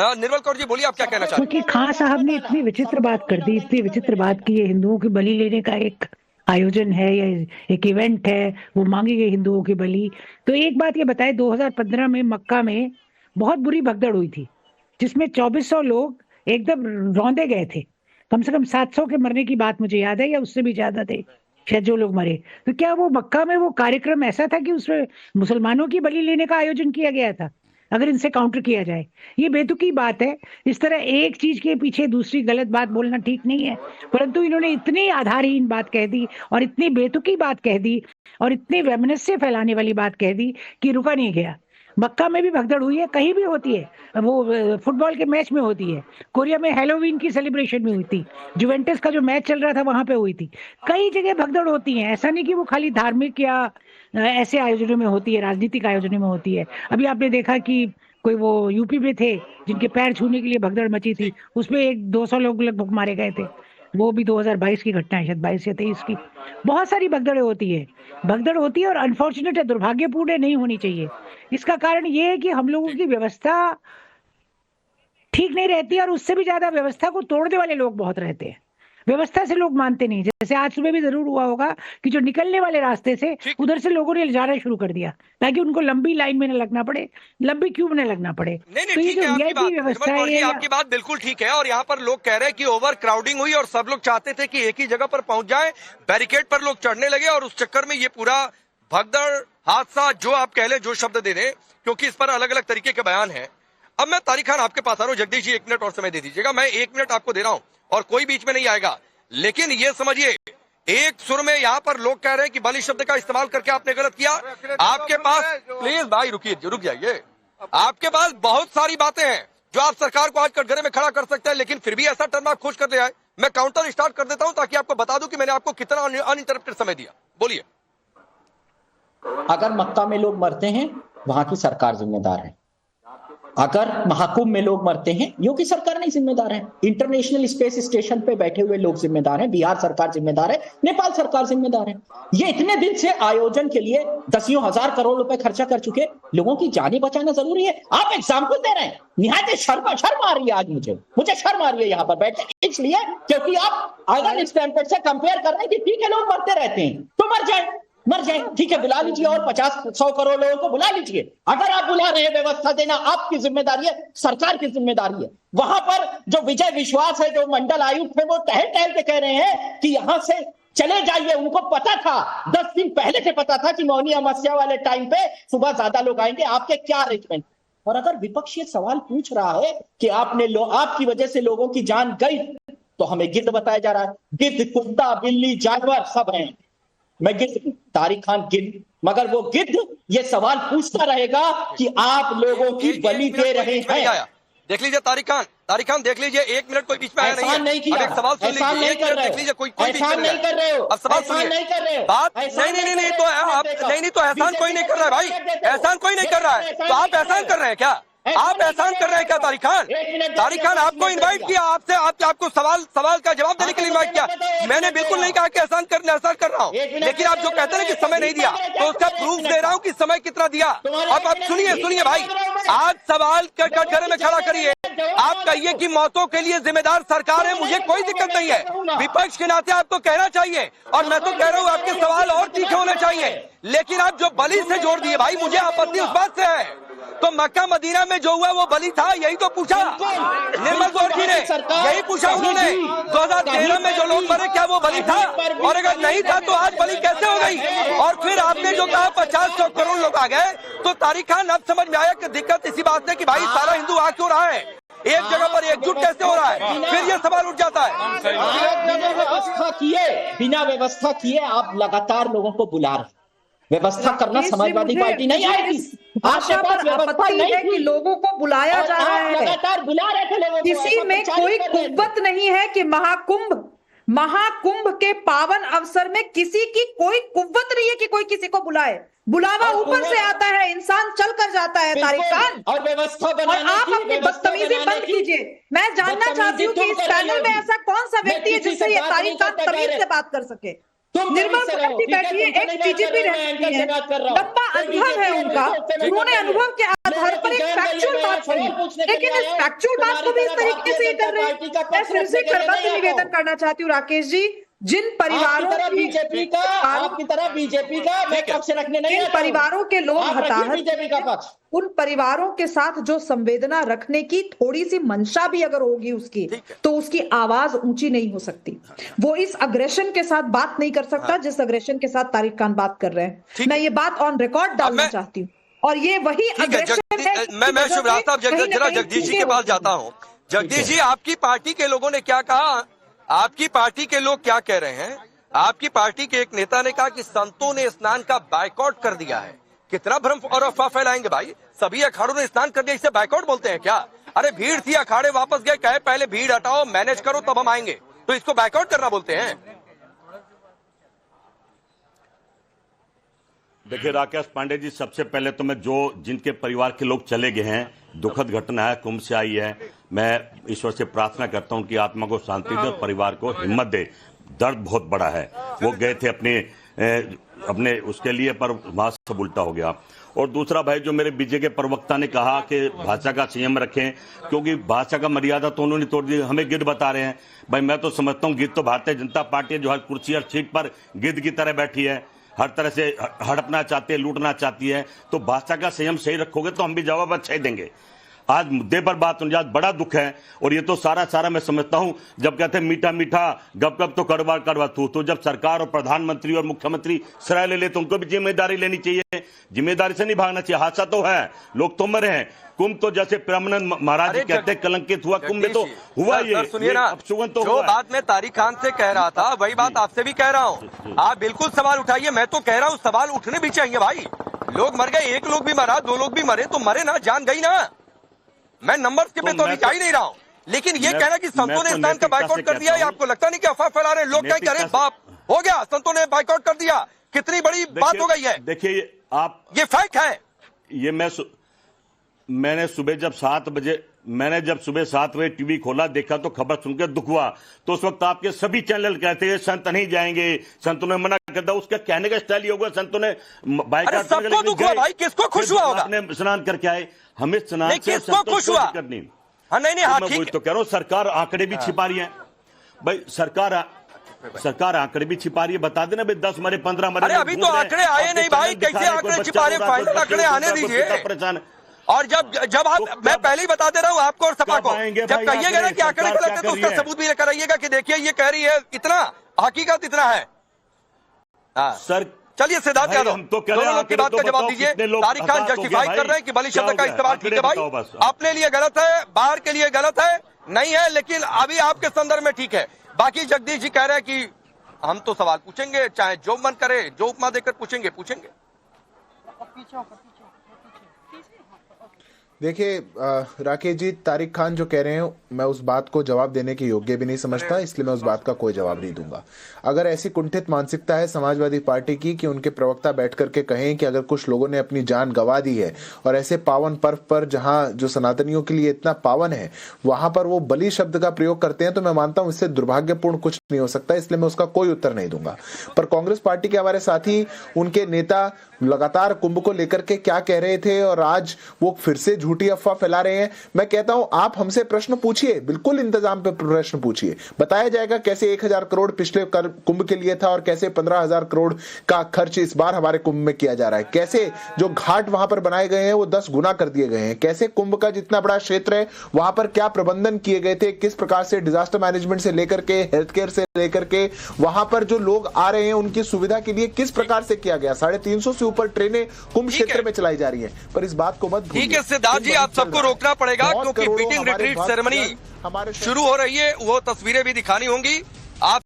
निर्मल कौर जी बोलिए, आप क्या कहना चाहते हैं? क्योंकि खान साहब ने इतनी विचित्र बात कर दी, इतनी विचित्र बात की, ये हिंदुओं की बलि लेने का एक आयोजन है या एक इवेंट है, वो मांगी गई हिंदुओं की बलि। तो एक बात ये बताए, 2015 में मक्का में बहुत बुरी भगदड़ हुई थी, जिसमें 2400 लोग एकदम रौंदे गए थे। कम से कम 700 के मरने की बात मुझे याद है, या उससे भी ज्यादा थे शायद जो लोग मरे। तो क्या वो मक्का में वो कार्यक्रम ऐसा था कि उसमें मुसलमानों की बलि लेने का आयोजन किया गया था? अगर इनसे काउंटर किया जाए, ये बेतुकी बात है। इस तरह एक चीज के पीछे दूसरी गलत बात बोलना ठीक नहीं है, परंतु इन्होंने इतनी आधारहीन बात कह दी और इतनी बेतुकी बात कह दी और इतनी वैमनस्य फैलाने वाली बात कह दी कि रुका नहीं गया। मक्का में भी भगदड़ हुई है, कहीं भी होती है, वो फुटबॉल के मैच में होती है, कोरिया में हैलोवीन की सेलिब्रेशन में हुई थी, जुवेंटस का जो मैच चल रहा था वहां पे हुई थी। कई जगह भगदड़ होती है, ऐसा नहीं कि वो खाली धार्मिक या ऐसे आयोजनों में होती है, राजनीतिक आयोजनों में होती है। अभी आपने देखा कि कोई वो यूपी में थे जिनके पैर छूने के लिए भगदड़ मची थी, उसमें 200 लोग लगभग मारे गए थे। वो भी 2022 की घटना है, शायद 22 या 23 की। बहुत सारी भगदड़ें होती है, भगदड़ होती है, और अनफॉर्चुनेट है, दुर्भाग्यपूर्ण है, नहीं होनी चाहिए। इसका कारण ये है कि हम लोगों की व्यवस्था ठीक नहीं रहती है, और उससे भी ज्यादा व्यवस्था को तोड़ने वाले लोग बहुत रहते हैं। व्यवस्था से लोग मानते नहीं। जैसे आज सुबह भी जरूर हुआ होगा कि जो निकलने वाले रास्ते से उधर से लोगों ने जाना शुरू कर दिया, ताकि उनको लंबी लाइन में न लगना पड़े, लंबी क्यू में न लगना पड़े। नहीं तो ये ठीक है जो आपकी बात, वीआईपी व्यवस्था निर्मल कौर जी है, आपकी बात बिल्कुल ठीक है। और यहाँ पर लोग कह रहे हैं कि ओवर क्राउडिंग हुई और सब लोग चाहते थे कि एक ही जगह पर पहुंच जाए, बैरिकेड पर लोग चढ़ने लगे और उस चक्कर में ये पूरा भगदड़ हादसा, जो आप कह लें, जो शब्द दे दें, क्योंकि इस पर अलग अलग तरीके के बयान है। अब मैं तारिक खान आपके पास आ रहा हूँ। जगदीश जी 1 मिनट और समय दे दीजिएगा, मैं 1 मिनट आपको दे रहा हूँ और कोई बीच में नहीं आएगा। लेकिन ये समझिए, एक सुर में यहाँ पर लोग कह रहे हैं कि बलि शब्द का इस्तेमाल करके आपने गलत किया। आपके पास, प्लीज भाई रुकिए, रुक जाइए, आपके पास बहुत सारी बातें हैं जो आप सरकार को आज कटघरे में खड़ा कर सकते हैं, लेकिन फिर भी ऐसा टर्म आप खोज कर ले आए। मैं काउंटर स्टार्ट कर देता हूं ताकि आपको बता दूं कि मैंने आपको कितना अनइंटरप्टेड समय दिया। बोलिए। अगर मक्का में लोग मरते हैं, वहां की सरकार जिम्मेदार है। अगर महाकुंभ में लोग मरते हैं, योगी सरकार नहीं जिम्मेदार है। इंटरनेशनल स्पेस स्टेशन पे बैठे हुए लोग जिम्मेदार हैं, बिहार सरकार जिम्मेदार है, नेपाल सरकार जिम्मेदार है। ये इतने दिन से आयोजन के लिए दसियों हजार करोड़ रुपए खर्चा कर चुके लोगों की जानें बचाना जरूरी है। आप एग्जाम्पल दे रहे हैं, निहायत शर्म आ रही है आज मुझे शर्म आ रही है यहाँ पर बैठे, इसलिए क्योंकि आप अगर स्टैंडर्ड से कंपेयर कर रहे हैं कि ठीक है लोग मरते रहते हैं तो मर जाए, ठीक है, बुला लीजिए और 50-100 करोड़ लोगों को बुला लीजिए। अगर आप बुला रहे हैं, व्यवस्था देना आपकी जिम्मेदारी है, सरकार की जिम्मेदारी है। वहां पर जो विजय विश्वास है, जो मंडल आयुक्त है, वो टहल के कह रहे हैं कि यहां से चले जाइए। उनको पता था, 10 दिन पहले से पता था कि मौनी अमावस्या वाले टाइम पे सुबह ज्यादा लोग आएंगे, आपके क्या अरेंजमेंट। और अगर विपक्ष ये सवाल पूछ रहा है कि आपकी वजह से लोगों की जान गई, तो हमें गिद्ध बताया जा रहा है। गिद्ध, कुत्ता, बिल्ली, जानवर सब हैं। मैं गिद्ध, तारिक खान गिद्ध, मगर वो गिद्ध ये सवाल पूछता रहेगा कि आप लोगों की बलि दे रहे हैं। देख लीजिए तारिक खान देख लीजिए, 1 मिनट कोई बीच में आया नहीं है। एक सवाल सुन लीजिए, 1 मिनट देख लीजिए, कोई एहसान नहीं कर रहे हो। अब सवाल सुनिए, बात नहीं तो आप नहीं तो एहसान कोई नहीं कर रहा है भाई, एहसान कोई नहीं कर रहा है, तो आप एहसान कर रहे हैं क्या? आप एहसान कर रहे हैं क्या तारिक खान? आपको इनवाइट किया, आपको सवाल का जवाब देने के लिए इनवाइट किया। मैंने बिल्कुल नहीं कहा कि एहसान कर रहा हूँ, लेकिन आप जो कहते हैं कि समय नहीं दिया, तो उसका प्रूफ दे रहा हूँ कि समय कितना दिया। अब आप सुनिए भाई, आज सवाल कटघरे में खड़ा करिए। आप कहिए कि मौतों के लिए जिम्मेदार सरकार है, मुझे कोई दिक्कत नहीं है, विपक्ष के नाते आपको कहना चाहिए। और मैं तो कह रहा हूँ आपके सवाल और तीखे होने चाहिए, लेकिन आप जो बलि से जोड़ दिए भाई, मुझे आपत्ति उस बात से है। तो मक्का मदीना में जो हुआ वो बलि था, यही तो पूछा निर्मल कौर जी ने, यही पूछा उन्होंने। 2013 में जो लोग मरे, क्या वो बलि था? और अगर नहीं था तो आज बलि कैसे हो गई? और फिर आपने जो कहा 50-100 करोड़ लोग आ गए, तो तारिक खान अब समझ में आया कि दिक्कत इसी बात है कि भाई सारा हिंदू आ क्यों रहा है, एक जगह पर एकजुट कैसे हो रहा है? फिर ये सवाल उठ जाता है। बिना व्यवस्था किए आप लगातार लोगों को बुला रहे। व्यवस्था करना समाजवादी पार्टी नहीं आएगी। आपके पास व्यवस्था नहीं है कि लोगों को बुलाया जा रहा है, लगातार बुला रहे थे लोगों को। किसी में कोई कुव्वत नहीं है कि महाकुंभ के पावन अवसर में किसी की कोई कुव्वत नहीं है कि कोई किसी को बुलाए। बुलावा ऊपर से आता है, इंसान चल कर जाता है तारिक खान। और व्यवस्था और आप अपनी बदतमीजी बंद कीजिए। मैं जानना चाहती हूँ कि इस पैनल में ऐसा कौन सा व्यक्ति है जिससे ये तारिक खान तमीज से बात कर सके। निर्मल मुखर्जी बैठी है, एक डीजीपी रह चुकी है, लंबा अनुभव है उनका, उन्होंने अनुभव के आधार पर एक फैक्चुअल बात कही, लेकिन इस फैक्चुअल बात को भी इस तरीके से कर रहे हैं। मैं फिर से करबद्ध निवेदन करना चाहती हूँ राकेश जी, जिन परिवारों बीजेपी का, आपकी तरह बीजेपी का मैं पक्ष रखने नहीं, जिन परिवारों के लोग हताहत, बीजेपी का पक्ष, उन परिवारों के साथ जो संवेदना रखने की थोड़ी सी मंशा भी अगर होगी उसकी, तो उसकी आवाज ऊंची नहीं हो सकती। वो इस अग्रेशन के साथ बात नहीं कर सकता जिस अग्रेशन के साथ तारिक खान बात कर रहे हैं। मैं ये बात ऑन रिकॉर्ड डालना चाहती हूँ, और ये वही अग्रेशन है। मैं शुभराज साहब जरा जगदीश जी के पास जाता हूँ। जगदीश जी, आपकी पार्टी के लोगों ने क्या कहा? आपकी पार्टी के लोग क्या कह रहे हैं? आपकी पार्टी के एक नेता ने कहा कि संतों ने स्नान का बायकॉट कर दिया है। कितना भ्रम और अफवाह फैलाएंगे भाई? सभी अखाड़ों ने स्नान कर दिया, इसे बायकॉट बोलते हैं क्या? अरे भीड़ थी, अखाड़े वापस गए, कहे पहले भीड़ हटाओ, मैनेज करो, तब हम आएंगे, तो इसको बायकॉट करना बोलते हैं? देखिए राकेश पांडे जी, सबसे पहले तो मैं जिनके परिवार के लोग चले गए हैं, दुखद घटना है, कुंभ से आई है, मैं ईश्वर से प्रार्थना करता हूं कि आत्मा को शांति दे, परिवार को हिम्मत दे। दर्द बहुत बड़ा है, वो गए थे अपने उसके लिए, पर वहां सब उल्टा हो गया। और दूसरा भाई, जो मेरे बीजेपी के प्रवक्ता ने कहा कि भाषा का संयम रखें, क्योंकि भाषा का मर्यादा तो उन्होंने तोड़ दी, हमें गिद्ध बता रहे हैं। भाई मैं तो समझता हूँ गिद्ध तो भारतीय जनता पार्टी है, जो हर कुर्सी हर सीट पर गिद्ध की तरह बैठी है, हर तरह से हड़पना चाहती है, लूटना चाहती है। तो भाषा का संयम सही रखोगे तो हम भी जवाब अच्छा ही देंगे। आज मुद्दे पर बात होने, आज बड़ा दुख है, और ये तो सारा मैं समझता हूं, जब कहते हैं मीठा मीठा गप गप तो कड़वा कड़वा तू, तो जब सरकार और प्रधानमंत्री और मुख्यमंत्री सराय ले लेते, उनको भी जिम्मेदारी लेनी चाहिए, जिम्मेदारी से नहीं भागना चाहिए। हादसा तो है, लोग तो मरे हैं। कुंभ तो जैसे प्रेमानंद महाराज जी कहते कलंकित हुआ, कुंभ में तो हुआ ये। सुनिए ना, तो जो बात मैं तारिक खान से कह रहा था वही बात आपसे भी कह रहा हूँ। आप बिल्कुल सवाल उठाइए, मैं तो कह रहा हूँ सवाल उठने भी चाहिए भाई। लोग मर गए, एक लोग भी मरा, दो लोग भी मरे, तो मरे ना, जान गई ना। मैं नंबर के पे तो लिखा ही नहीं रहा हूँ, लेकिन ये कहना कि संतों ने स्नान का बायकॉट कर दिया, आपको लगता नहीं कि अफवाह फैला रहे लोग? क्या करें, बाप हो गया, संतों ने बायकॉट कर दिया, कितनी बड़ी बात हो गई है। देखिए आप, ये फैक्ट है। ये मैंने सुबह जब 7 बजे टीवी खोला, देखा तो खबर सुनकर दुख हुआ। तो उस वक्त आपके सभी चैनल कहते हैं संत नहीं जाएंगे, संतों ने मना कर दिया। उसका कहने का स्टाइल ये होगा संतों ने बाइकाट, सबको दुख हुआ भाई, किसको खुश हुआ होगा? आपने स्नान करके आए, हमें स्नान से किसको खुश हुआ? नहीं, हाँ नहीं हाँ, मैं तो कह रहा हूँ, सरकार आंकड़े भी छिपा रही है भाई, सरकार आंकड़े भी छिपा रही है। बता देना भाई 10 मरे 15 मरे। अरे अभी तो आंकड़े आए नहीं भाई, कैसे आंकड़े छिपा रहे? फाइनल आंकड़े आने दीजिए। और जब आप, मैं पहले ही बता दे रहा हूँ आपको और सपा को, जब कहिएगा ना कि आंकड़े गलत है तो उसका सबूत भी लेकर आइएगा कि देखिए ये कह रही है इतना, हकीकत इतना है। सर चलिए सिद्धार्थ यादव, दोनों लोग की बात का जवाब दीजिए। तारिक खान जस्टिफाई कर रहे हैं कि बलि शब्द का इस्तेमाल ठीक है भाई, अपने लिए गलत है, बाहर के लिए गलत है, नहीं है, लेकिन अभी आपके संदर्भ में ठीक है। बाकी जगदीश जी कह रहे हैं कि हम तो सवाल पूछेंगे, चाहे जो मन करे, जो उपमा देकर पूछेंगे। देखिए राकेश जी, तारिक खान जो कह रहे हैं, मैं उस बात को जवाब देने के योग्य भी नहीं समझता, इसलिए मैं उस बात का कोई जवाब नहीं दूंगा। अगर ऐसी कुंठित मानसिकता है समाजवादी पार्टी की कि उनके प्रवक्ता बैठ करके कहें कि अगर कुछ लोगों ने अपनी जान गंवा दी है और ऐसे पावन पर्व पर, जहां जो सनातनियों के लिए इतना पावन है, वहां पर वो बलि शब्द का प्रयोग करते हैं, तो मैं मानता हूं इससे दुर्भाग्यपूर्ण कुछ नहीं हो सकता, इसलिए मैं उसका कोई उत्तर नहीं दूंगा। पर कांग्रेस पार्टी के हमारे साथी, उनके नेता लगातार कुंभ को लेकर के क्या कह रहे थे और आज वो फिर से झूठी अफवाह फैला रहे हैं। मैं कहता हूं आप हमसे प्रश्न पूछिए, बिल्कुल इंतजाम पे प्रश्न पूछिए, बताया जाएगा कैसे 1000 करोड़ पिछले कुंभ के लिए था और कैसे 15,000 करोड़ का खर्च इस बार हमारे कुंभ में किया जा रहा है, कैसे जो घाट वहां पर बनाए गए हैं वो 10 गुना कर दिए गए हैं, कैसे कुंभ का जितना बड़ा क्षेत्र है वहां पर क्या प्रबंधन किए गए थे, किस प्रकार से डिजास्टर मैनेजमेंट से लेकर के हेल्थ केयर से लेकर के वहां पर जो लोग आ रहे हैं उनकी सुविधा के लिए किस प्रकार से किया गया। 350 से ऊपर ट्रेनें कुंभ क्षेत्र में चलाई जा रही हैं, पर इस बात को मत भूलिए। ठीक है सिद्धार्थ जी, आप सबको रोकना पड़ेगा क्योंकि मीटिंग रिट्रीट सेरेमनी शुरू हो रही है, वो तस्वीरें भी दिखानी होंगी। आप